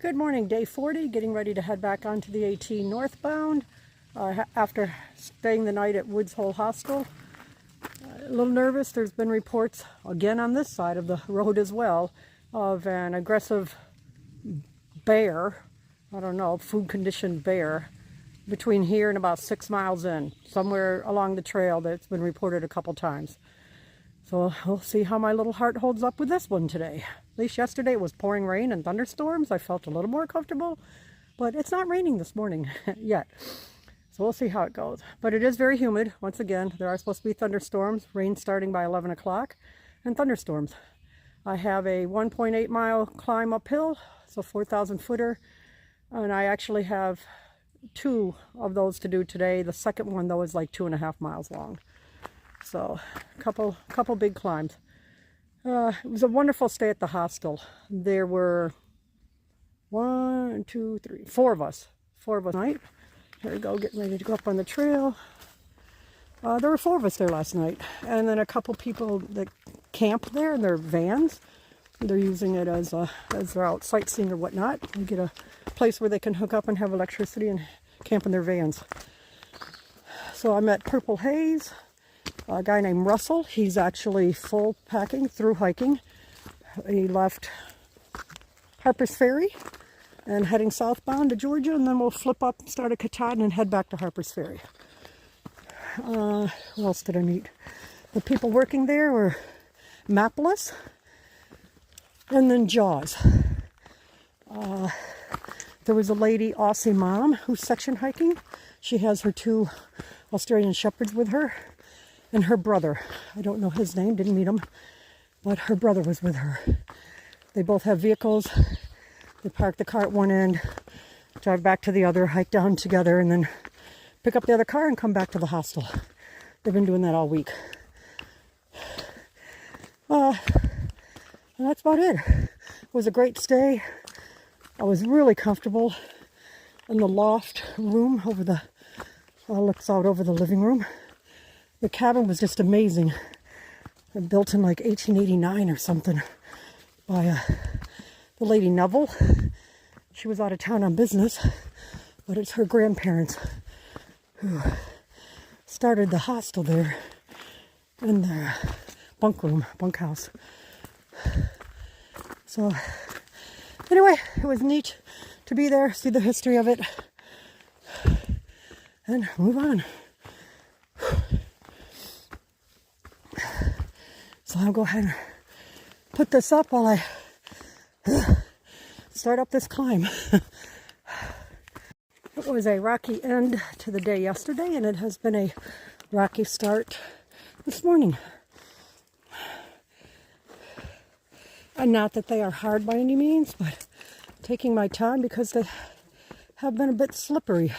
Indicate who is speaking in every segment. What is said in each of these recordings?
Speaker 1: Good morning, day 40, getting ready to head back onto the AT northbound after staying the night at Woods Hole Hostel. A little nervous. There's been reports, again on this side of the road as well, of an aggressive bear, I don't know, food conditioned bear, between here and about 6 miles in, somewhere along the trail that's been reported a couple times. So we'll see how my little heart holds up with this one today. At least yesterday it was pouring rain and thunderstorms. I felt a little more comfortable, but it's not raining this morning yet. So we'll see how it goes. But it is very humid. Once again, there are supposed to be thunderstorms, rain starting by 11 o'clock, and thunderstorms. I have a 1.8 mile climb uphill, so 4,000 footer, and I actually have 2 of those to do today. The second one, though, is like 2.5 miles long. So a couple big climbs. It was a wonderful stay at the hostel. There were 4 of us night. Here we go, getting ready to go up on the trail. There were 4 of us there last night, and then a couple people that camp there in their vans. They're using it as they're out sightseeing or whatnot. They get a place where they can hook up and have electricity and camp in their vans. So I met Purple Haze, a guy named Russell. He's actually full packing through hiking. He left Harper's Ferry and heading southbound to Georgia, and then we'll flip up, start at Katahdin, and head back to Harper's Ferry. Who else did I meet? The people working there were Mapless and then Jaws. There was a lady, Aussie mom, who's section hiking. She has her 2 Australian Shepherds with her. And her brother, I don't know his name, didn't meet him, but her brother was with her. They both have vehicles. They park the car at one end, drive back to the other, hike down together, and then pick up the other car and come back to the hostel. They've been doing that all week. And that's about it. It was a great stay. I was really comfortable in the loft room looks out over the living room. The cabin was just amazing. Built in like 1889 or something by the lady Neville. She was out of town on business, but it's her grandparents who started the hostel there in the bunkhouse. So anyway, it was neat to be there, see the history of it, and move on. So I'll go ahead and put this up while I start up this climb. It was a rocky end to the day yesterday, and it has been a rocky start this morning. And not that they are hard by any means, but taking my time because they have been a bit slippery.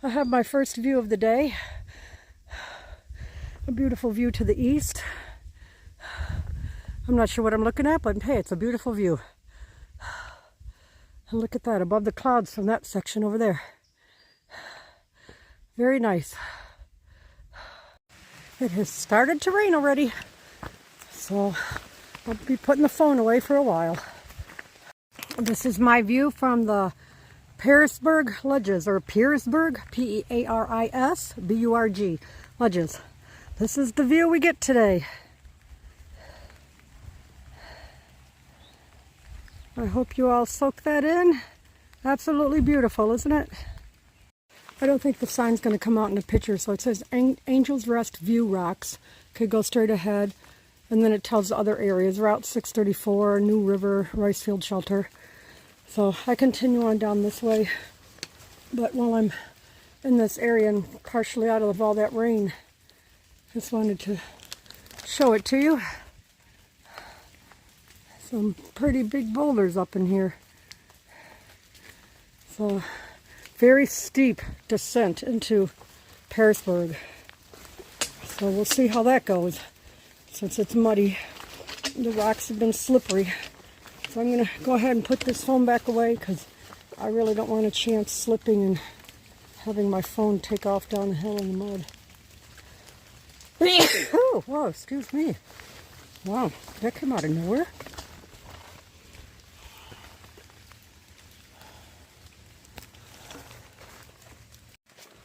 Speaker 1: I have my first view of the day. A beautiful view to the east. I'm not sure what I'm looking at, but hey, it's a beautiful view. And look at that, above the clouds from that section over there. Very nice. It has started to rain already, so I'll be putting the phone away for a while. This is my view from the Pearisburg Ledges, or Pearisburg, P-E-A-R-I-S-B-U-R-G, Ledges. This is the view we get today. I hope you all soak that in. Absolutely beautiful, isn't it? I don't think the sign's going to come out in the picture, so it says Angel's Rest View Rocks. Could go straight ahead, and then it tells the other areas. Route 634, New River, Ricefield Shelter. So I continue on down this way, but while I'm in this area and partially out of all that rain, just wanted to show it to you. Some pretty big boulders up in here. So very steep descent into Pearisburg. So we'll see how that goes. Since it's muddy, the rocks have been slippery. So I'm going to go ahead and put this phone back away because I really don't want a chance slipping and having my phone take off down the hill in the mud. Oh, whoa, excuse me. Wow, that came out of nowhere.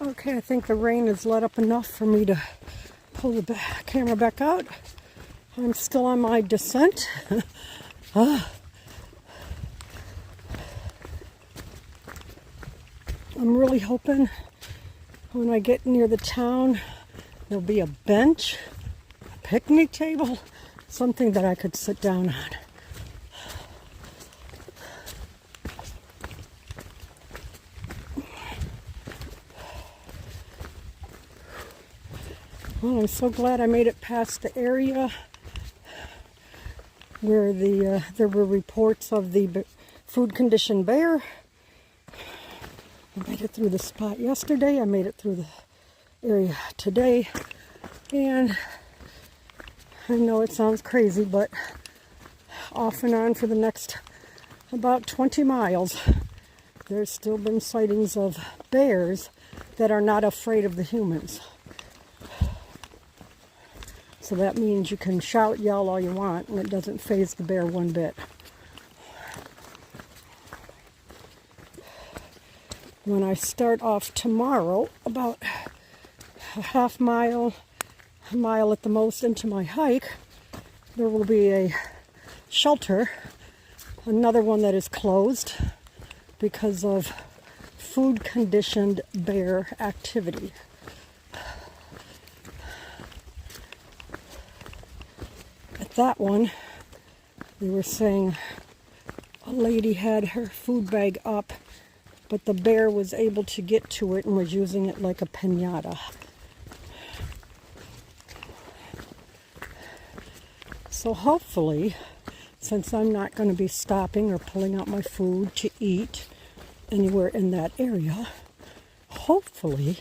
Speaker 1: Okay, I think the rain has let up enough for me to pull the camera back out. I'm still on my descent. I'm really hoping when I get near the town there'll be a bench, a picnic table, something that I could sit down on. Well, I'm so glad I made it past the area where there were reports of the food conditioned bear. I made it through the spot yesterday. I made it through the area today. And I know it sounds crazy, but off and on for the next about 20 miles, there's still been sightings of bears that are not afraid of the humans. So that means you can shout, yell all you want, and it doesn't faze the bear one bit. When I start off tomorrow, about a half mile, a mile at the most into my hike, there will be a shelter, another one that is closed because of food conditioned bear activity. That one, they were saying a lady had her food bag up, but the bear was able to get to it and was using it like a piñata. So hopefully, since I'm not going to be stopping or pulling out my food to eat anywhere in that area, hopefully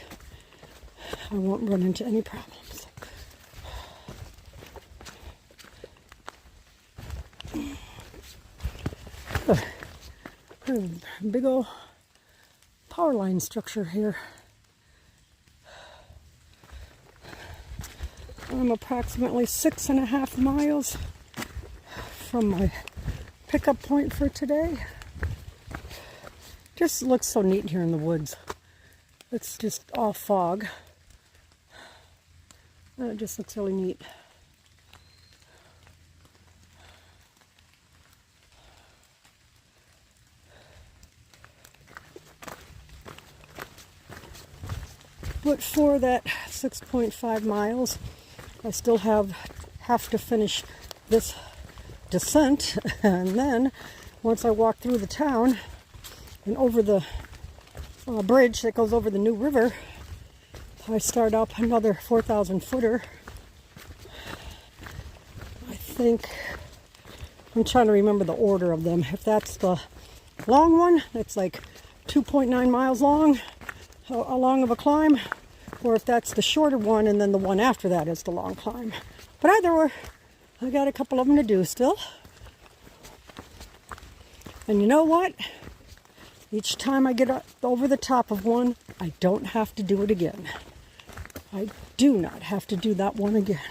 Speaker 1: I won't run into any problems. Big old power line structure here. I'm approximately 6.5 miles from my pickup point for today. Just looks so neat here in the woods. It's just all fog. And it just looks really neat. But for that 6.5 miles, I still have to finish this descent. And then once I walk through the town and over the bridge that goes over the new river, I start up another 4,000 footer. I think, I'm trying to remember the order of them. If that's the long one, it's like 2.9 miles long. How long of a climb, or if that's the shorter one and then the one after that is the long climb. But either way, I got a couple of them to do still. And you know what? Each time I get over the top of one, I don't have to do it again. I do not have to do that one again.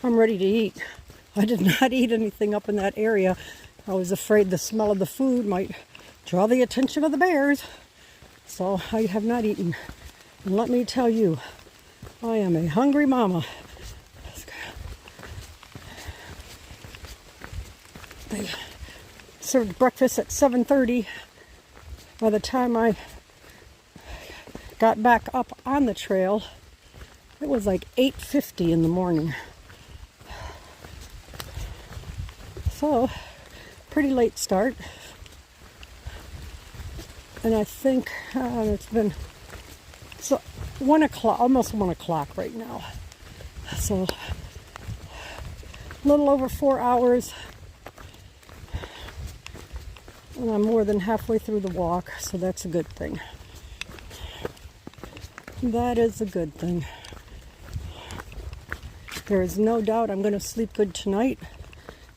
Speaker 1: I'm ready to eat. I did not eat anything up in that area. I was afraid the smell of the food might draw the attention of the bears. So I have not eaten. And let me tell you, I am a hungry mama. They served breakfast at 7:30. By the time I got back up on the trail, it was like 8:50 in the morning. So, pretty late start. And I think it's been 1 o'clock, almost 1 o'clock right now. So, a little over 4 hours. And I'm more than halfway through the walk, so that's a good thing. That is a good thing. There is no doubt I'm going to sleep good tonight.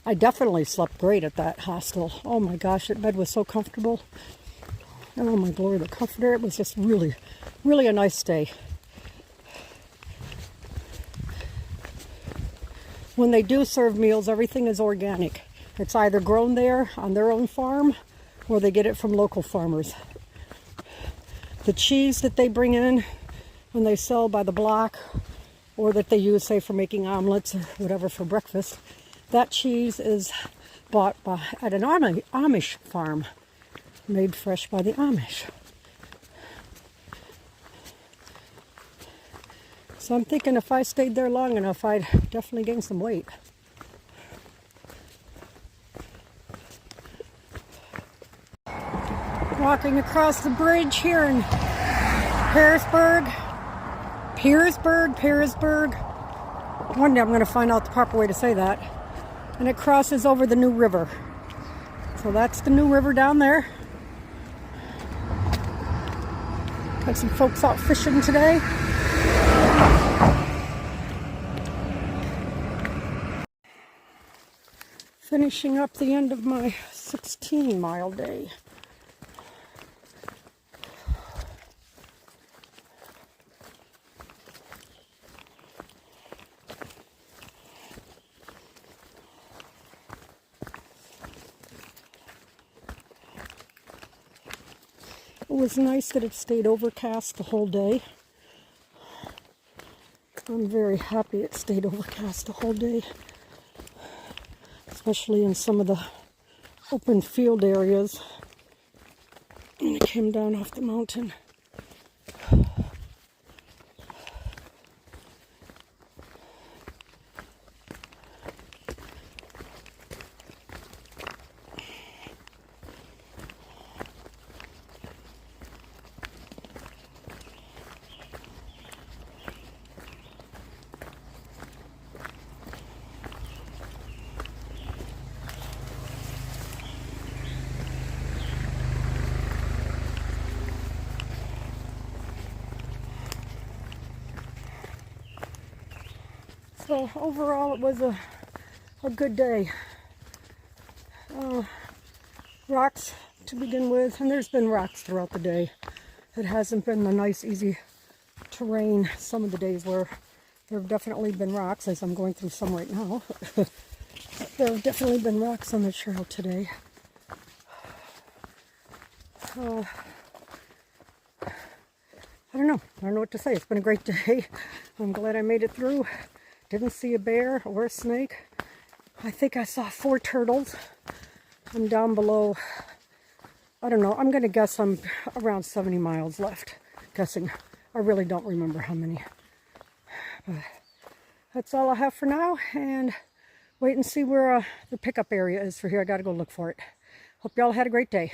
Speaker 1: I definitely slept great at that hostel. Oh my gosh, that bed was so comfortable. Oh my glory, the comforter. It was just really, really a nice stay. When they do serve meals, everything is organic. It's either grown there on their own farm or they get it from local farmers. The cheese that they bring in when they sell by the block, or that they use, say, for making omelets or whatever for breakfast, that cheese is bought at an Amish farm, made fresh by the Amish. So I'm thinking if I stayed there long enough, I'd definitely gain some weight. Walking across the bridge here in Pearisburg. One day I'm going to find out the proper way to say that. And it crosses over the New River. So that's the New River down there. Got some folks out fishing today. Finishing up the end of my 16-mile day. It was nice that it stayed overcast the whole day. I'm very happy it stayed overcast the whole day, especially in some of the open field areas when it came down off the mountain. So overall, it was a good day. Rocks to begin with, and there's been rocks throughout the day. It hasn't been the nice, easy terrain some of the days where there have definitely been rocks, as I'm going through some right now. There have definitely been rocks on the trail today. I don't know what to say. It's been a great day. I'm glad I made it through. Didn't see a bear or a snake. I think I saw 4 turtles. I'm down below, I don't know, I'm going to guess I'm around 70 miles left. Guessing. I really don't remember how many. But that's all I have for now, and wait and see where the pickup area is for here. I got to go look for it. Hope y'all had a great day.